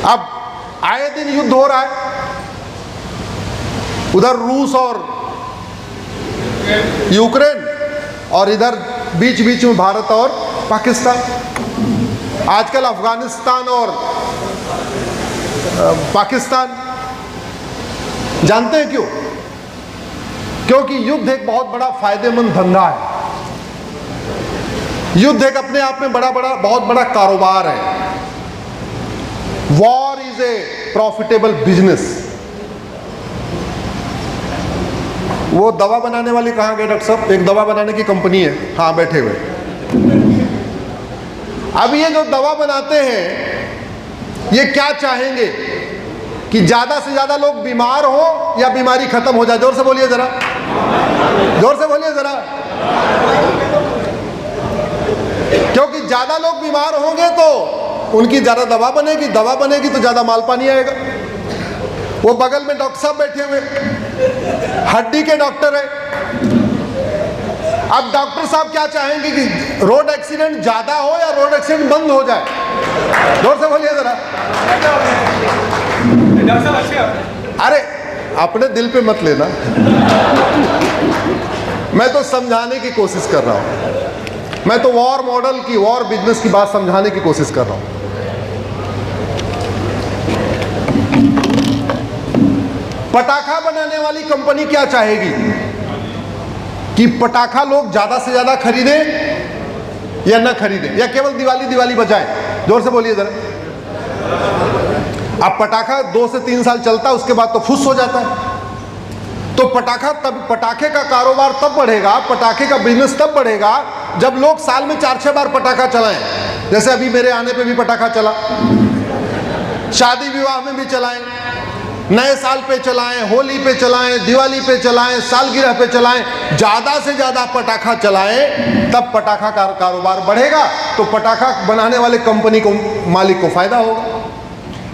अब आए दिन युद्ध हो रहा है, उधर रूस और यूक्रेन, और इधर बीच बीच में भारत और पाकिस्तान। आजकल अफगानिस्तान और पाकिस्तान। जानते हैं क्यों? क्योंकि युद्ध एक बहुत बड़ा फायदेमंद धंधा है। युद्ध एक अपने आप में बहुत बड़ा कारोबार है। War is a profitable business. वो दवा बनाने वाली कहाँ गए डॉक्टर साहब? एक दवा बनाने की कंपनी है, हाँ बैठे हुए। अब ये जो दवा बनाते हैं, ये क्या चाहेंगे कि ज्यादा से ज्यादा लोग बीमार हो या बीमारी खत्म हो जाए? जोर से बोलिए जरा, जोर से बोलिए जरा। क्योंकि ज्यादा लोग बीमार होंगे तो उनकी ज्यादा दवा बनेगी, दवा बनेगी तो ज्यादा माल पानी आएगा। वो बगल में डॉक्टर साहब बैठे हुए, हड्डी के डॉक्टर है। अब डॉक्टर साहब क्या चाहेंगे कि रोड एक्सीडेंट ज्यादा हो या रोड एक्सीडेंट बंद हो जाए? जोर से बोलिए जरा। अरे अपने दिल पे मत लेना, मैं तो समझाने की कोशिश कर रहा हूं। मैं तो वॉर मॉडल की, वॉर बिजनेस की बात समझाने की कोशिश कर रहा हूं। पटाखा बनाने वाली कंपनी क्या चाहेगी कि पटाखा लोग ज्यादा से ज्यादा खरीदें या ना खरीदें, या केवल दिवाली दिवाली बजाएं? जोर से बोलिए जरा। अब पटाखा 2 से 3 साल चलता है, उसके बाद तो फुस हो जाता है। तो पटाखे का कारोबार तब बढ़ेगा, पटाखे का बिजनेस तब बढ़ेगा जब लोग साल में 4-6 बार पटाखा चलाएं। जैसे अभी मेरे आने पे भी पटाखा चला, शादी विवाह में भी चलाएं, नए साल पे चलाएं, होली पे चलाएं, दिवाली पे चलाएं, सालगिरह पे चलाएं। ज्यादा से ज्यादा पटाखा चलाएं, तब पटाखा का कारोबार बढ़ेगा। तो पटाखा बनाने वाले कंपनी को, मालिक को फायदा होगा।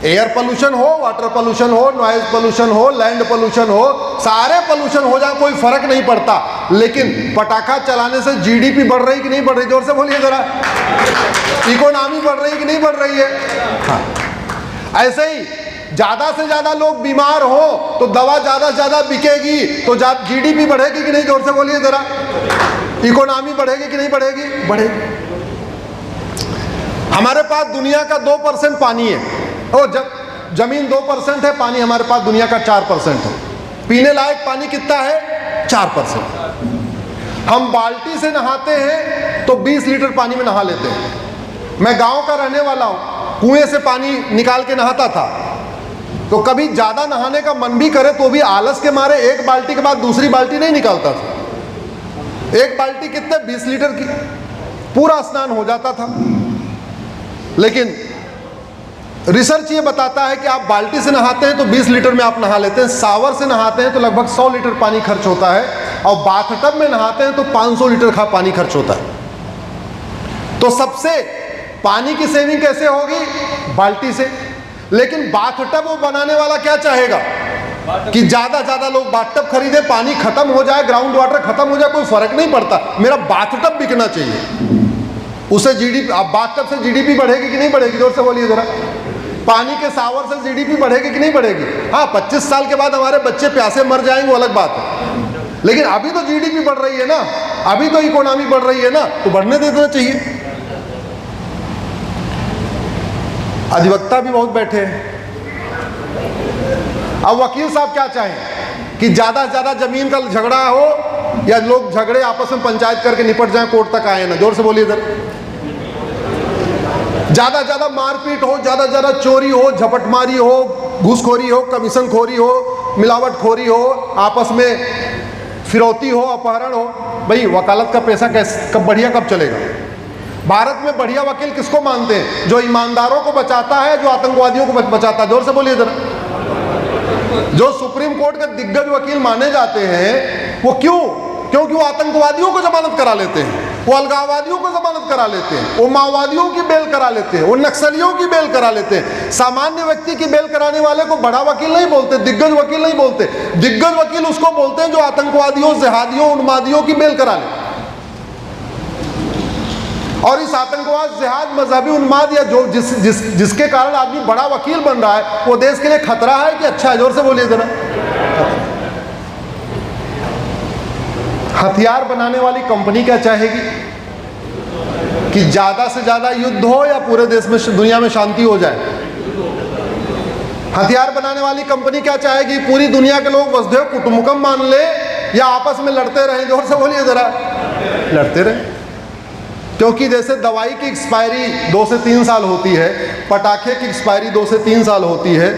एयर पोल्यूशन हो, वाटर पोल्यूशन हो, नॉइज पोल्यूशन हो, लैंड पोल्यूशन हो, सारे पोल्यूशन हो जाए, कोई फर्क नहीं पड़ता। लेकिन पटाखा चलाने से जीडीपी बढ़ रही कि नहीं बढ़ रही? जोर से बोलिए जरा। इकोनॉमी बढ़ रही कि नहीं बढ़ रही है? हाँ। ऐसे ही ज्यादा से ज्यादा लोग बीमार हो तो दवा ज्यादा से ज्यादा बिकेगी, तो जीडीपी बढ़ेगी कि नहीं? जोर से बोलिए जरा। इकोनॉमी बढ़ेगी कि नहीं बढ़ेगी? बढ़ेगी। हमारे पास दुनिया का 2% पानी है, और जब जमीन 2% है, पानी हमारे पास दुनिया का 4% है। पीने लायक पानी कितना है? 4%। हम बाल्टी से नहाते हैं तो 20 लीटर पानी में नहा लेते हैं। मैं गांव का रहने वाला हूं, कुएं से पानी निकाल के नहाता था, तो कभी ज्यादा नहाने का मन भी करे तो भी आलस के मारे एक बाल्टी के बाद दूसरी बाल्टी नहीं निकालता था। एक बाल्टी कितने? 20 लीटर की, पूरा स्नान हो जाता था। लेकिन रिसर्च ये बताता है कि आप बाल्टी से नहाते हैं तो 20 लीटर में आप नहा लेते हैं, शावर से नहाते हैं तो लगभग 100 लीटर पानी खर्च होता है, और बाथटब में नहाते हैं तो 500 लीटर का पानी खर्च होता है। तो सबसे पानी की सेविंग कैसे होगी? बाल्टी से। लेकिन बाथटब वो बनाने वाला क्या चाहेगा कि ज्यादा ज्यादा लोग बाथटब खरीदे, पानी खत्म हो जाए, ग्राउंड वाटर खत्म हो जाए, कोई फर्क नहीं पड़ता, मेरा बाथटब बिकना चाहिए। उसे जीडीपी, अब बाथटब से जीडीपी बढ़ेगी कि नहीं बढ़ेगी? जोर से बोलिए जरा। पानी के शावर से जीडीपी बढ़ेगी कि नहीं बढ़ेगी? हाँ, 25 साल के बाद हमारे बच्चे प्यासे मर जाएंगे, वो अलग बात है। लेकिन अभी तो जीडीपी बढ़ रही है ना, अभी तो इकोनॉमी बढ़ रही है ना, तो बढ़ने दे देना चाहिए। अधिवक्ता भी बहुत बैठे हैं। अब वकील साहब क्या चाहें कि ज्यादा से ज्यादा जमीन का झगड़ा हो या लोग झगड़े आपस में पंचायत करके निपट जाएं, कोर्ट तक आए ना? जोर से बोलिए जरा। ज्यादा ज्यादा मारपीट हो, ज्यादा ज्यादा चोरी हो, झपटमारी हो, घूसखोरी हो, कमीशन खोरी हो, मिलावट खोरी हो, आपस में फिरौती हो, अपहरण हो। भाई वकालत का पैसा कब बढ़िया कब चलेगा? भारत में बढ़िया वकील किसको मानते हैं? जो ईमानदारों को बचाता है, जो आतंकवादियों को बचाता है। जोर से बोलिए जरा। जो सुप्रीम कोर्ट के दिग्गज वकील माने जाते हैं, वो क्यों? क्योंकि वो आतंकवादियों को जमानत करा लेते हैं, वो अलगाववादियों को जमानत करा लेते हैं, वो माओवादियों की बेल करा लेते हैं, वो नक्सलियों की बेल करा लेते हैं। सामान्य व्यक्ति की बेल कराने वाले को बड़ा वकील नहीं बोलते, दिग्गज वकील नहीं बोलते। दिग्गज वकील उसको बोलते हैं जो आतंकवादियों, जिहादियों, उन्मादियों की बेल करा ले। और इस आतंकवाद, जिहाद, मजहबी उन्माद या जो जिसके कारण आदमी बड़ा वकील बन रहा है, वो देश के लिए खतरा है कि अच्छा है? जोर से बोलिए जरा। हथियार बनाने वाली कंपनी क्या चाहेगी कि ज्यादा से ज्यादा युद्ध हो या पूरे देश में, दुनिया में शांति हो जाए? हथियार बनाने वाली कंपनी क्या चाहेगी? पूरी दुनिया के लोग वसुधैव कुटुंबकम मान ले या आपस में लड़ते रहें? जोर से बोलिए जरा। लड़ते रहें। क्योंकि जैसे दवाई की एक्सपायरी 2 से 3 साल होती है, पटाखे की एक्सपायरी 2 से 3 साल होती है,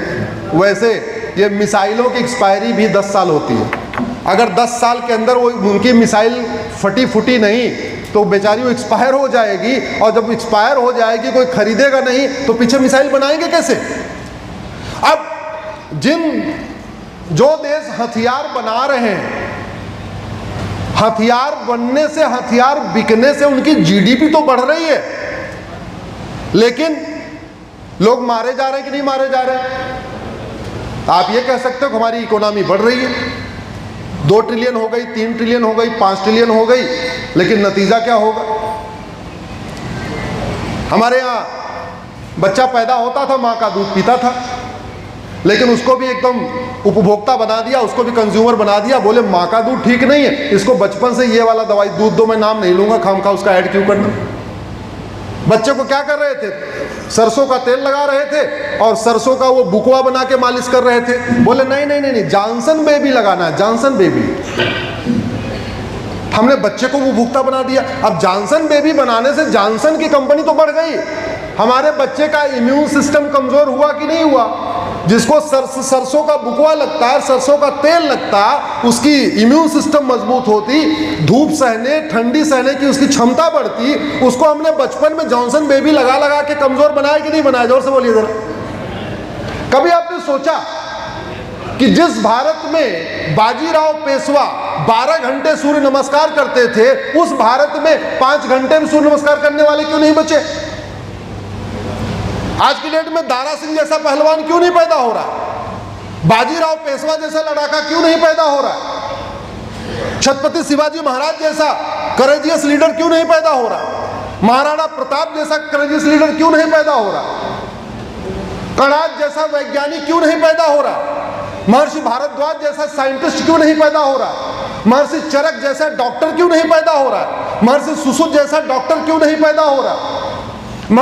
वैसे ये मिसाइलों की एक्सपायरी भी 10 साल होती है। अगर 10 साल के अंदर वो उनकी मिसाइल फटी फूटी नहीं तो बेचारी वो एक्सपायर हो जाएगी, और जब एक्सपायर हो जाएगी कोई खरीदेगा नहीं तो पीछे मिसाइल बनाएंगे कैसे? अब जो देश हथियार बना रहे हैं, हथियार बनने से, हथियार बिकने से उनकी जीडीपी तो बढ़ रही है, लेकिन लोग मारे जा रहे हैं कि नहीं मारे जा रहे हैं? आप ये कह सकते हो कि हमारी इकोनॉमी बढ़ रही है, 2 ट्रिलियन हो गई, 3 ट्रिलियन हो गई, 5 ट्रिलियन हो गई, लेकिन नतीजा क्या होगा? हमारे यहाँ बच्चा पैदा होता था, माँ का दूध पीता था, लेकिन उसको भी एकदम उपभोक्ता बना दिया, उसको भी कंज्यूमर बना दिया। बोले माँ का दूध ठीक नहीं है, इसको बचपन से ये वाला दवाई दूध दो, मैं नाम नहीं लूंगा, खामखा उसका ऐड क्यों करना। बच्चे को क्या कर रहे थे? सरसों का तेल लगा रहे थे और सरसों का वो बुकवा बना के मालिश कर रहे थे। बोले नहीं नहीं नहीं नहीं, जॉनसन बेबी लगाना है, जॉनसन बेबी। हमने बच्चे को वो भुगता बना दिया। अब जॉनसन बेबी बनाने से जॉनसन की कंपनी तो बढ़ गई, हमारे बच्चे का इम्यून सिस्टम कमजोर हुआ कि नहीं हुआ? जिसको सरसों का बुकवा लगता है, सरसों का तेल लगता, उसकी इम्यून सिस्टम मजबूत होती, धूप सहने, ठंडी सहने की उसकी क्षमता बढ़ती, उसको हमने बचपन में जॉनसन बेबी लगा लगा के कमजोर बनाया कि नहीं बनाया? जोर से बोलिए जरा। कभी आपने सोचा कि जिस भारत में बाजीराव पेशवा 12 घंटे सूर्य नमस्कार करते थे, उस भारत में 5 घंटे में सूर्य नमस्कार करने वाले क्यों नहीं बचे? आज की डेट में दारा सिंह जैसा पहलवान क्यों नहीं पैदा हो रहा? बाजीराव पेशवा जैसा लड़ाका क्यों नहीं पैदा हो रहा? छत्रपति शिवाजी महाराज जैसा करेजियस लीडर क्यों नहीं पैदा हो रहा? महाराणा प्रताप जैसा करेजियस लीडर क्यों नहीं पैदा हो रहा? कणाद जैसा वैज्ञानिक क्यों नहीं पैदा हो रहा? महर्षि भारद्वाज जैसा साइंटिस्ट क्यों नहीं पैदा हो रहा? महर्षि चरक जैसा डॉक्टर क्यों नहीं पैदा हो रहा? महर्षि सुश्रुत जैसा डॉक्टर क्यों नहीं पैदा हो रहा?